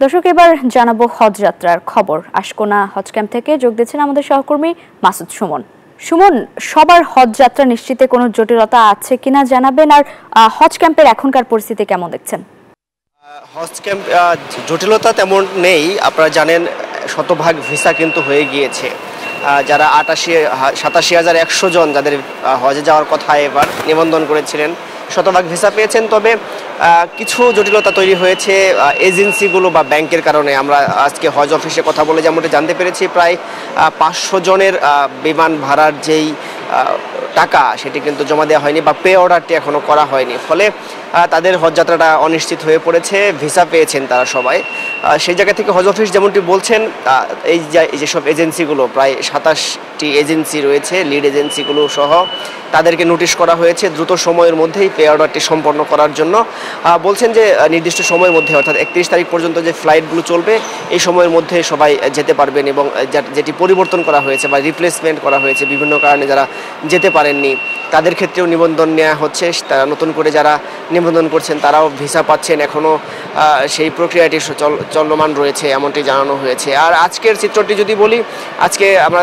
দর্শক, এবার জানাবো হজ যাত্রার খবর। আশকোনা হজ ক্যাম্প থেকে যোগ দিচ্ছেন আমাদের সহকর্মী মাসুদ সুমন। সুমন, সবার হজ যাত্রা নিশ্চিতে কোনো জটিলতা আছে কিনা জানাবেন, আর হজ ক্যাম্পের এখনকার পরিস্থিতি কেমন দেখছেন? হজ ক্যাম্প জটিলতা তেমন নেই। আপনারা জানেন শতভাগ ভিসা কিন্তু হয়ে গিয়েছে। যারা 87,100 জন যাদের হজে যাওয়ার কথা এবার নিবন্ধন করেছিলেন শতভাগ ভিসা পেয়েছেন। তবে কিছু জটিলতা তৈরি হয়েছে এজেন্সিগুলো বা ব্যাংকের কারণে। আমরা আজকে হজ অফিসে কথা বলে যেমনটি জানতে পেরেছি, প্রায় 500 জনের বিমান ভাড়ার যেই টাকা সেটি কিন্তু জমা দেওয়া হয়নি বা পে অর্ডারটি এখনও করা হয়নি। ফলে তাদের হজযাত্রাটা অনিশ্চিত হয়ে পড়েছে। ভিসা পেয়েছেন তারা সবাই। সেই জায়গা থেকে হজ অফিস যেমনটি বলছেন, এই যেসব এজেন্সিগুলো প্রায় 27টি এজেন্সি রয়েছে, লিড এজেন্সিগুলো সহ, তাদেরকে নোটিশ করা হয়েছে দ্রুত সময়ের মধ্যেই পে অর্ডারটি সম্পন্ন করার জন্য। বলছেন যে নির্দিষ্ট সময়ের মধ্যে অর্থাৎ 31 তারিখ পর্যন্ত যে ফ্লাইটগুলো চলবে এই সময়ের মধ্যে সবাই যেতে পারবেন, এবং যেটি পরিবর্তন করা হয়েছে বা রিপ্লেসমেন্ট করা হয়েছে বিভিন্ন কারণে যারা যেতে পারেননি তাদের ক্ষেত্রেও নিবন্ধন নেওয়া হচ্ছে। তারা নতুন করে যারা নিবন্ধন করছেন তারাও ভিসা পাচ্ছেন। এখনও সেই প্রক্রিয়াটি চলমান রয়েছে এমনটি জানানো হয়েছে। আর আজকের চিত্রটি যদি বলি, আজকে আমরা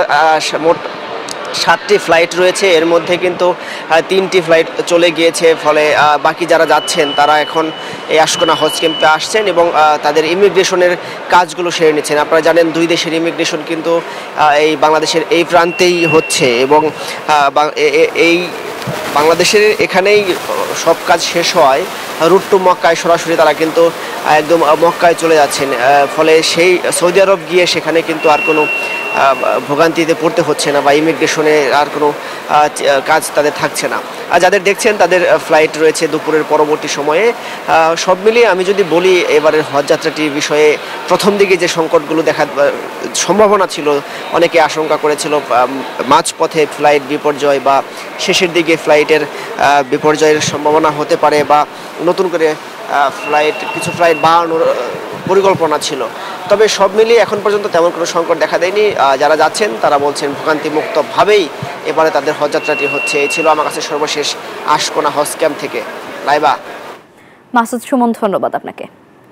মোট 7টি ফ্লাইট রয়েছে, এর মধ্যে কিন্তু 3টি ফ্লাইট চলে গিয়েছে। ফলে বাকি যারা যাচ্ছেন তারা এখন এই আশকোনা হজ ক্যাম্পে আসছেন এবং তাদের ইমিগ্রেশনের কাজগুলো সেরে নিচ্ছেন। আপনারা জানেন দুই দেশের ইমিগ্রেশন কিন্তু এই বাংলাদেশের এই প্রান্তেই হচ্ছে, এবং এই বাংলাদেশের এখানেই সব কাজ শেষ হয়। রুট টু মক্কায় সরাসরি তারা কিন্তু একদম মক্কায় চলে যাচ্ছেন। ফলে সেই সৌদি আরব গিয়ে সেখানে কিন্তু আর কোনো ভোগান্তিতে পড়তে হচ্ছে না বা ইমিগ্রেশনে আর কোনো কাজ তাদের থাকছে না। আর যাদের দেখছেন তাদের ফ্লাইট রয়েছে দুপুরের পরবর্তী সময়ে। সব মিলিয়ে আমি যদি বলি, এবারের হজযাত্রাটির বিষয়ে প্রথম দিকে যে সংকটগুলো দেখার সম্ভাবনা ছিল, অনেকে আশঙ্কা করেছিল মাঝপথে ফ্লাইট বিপর্যয় বা শেষের দিকে ফ্লাইটের বিপর্যয়ের সম্ভাবনা হতে পারে, বা নতুন করে কিছু ফ্লাইট বাড়ানোর পরিকল্পনা ছিল। তবে সব মিলিয়ে এখন পর্যন্ত তেমন কোনো সংকট দেখা দেয়নি। যারা যাচ্ছেন তারা বলছেন ভোগান্তিমুক্তভাবেই এবারে তাদের হজযাত্রাটি হচ্ছে। এই ছিল আমার কাছে সর্বশেষ আশকোনা হজ ক্যাম্প থেকে। লাইবা। মাসুদ সুমন, ধন্যবাদ আপনাকে।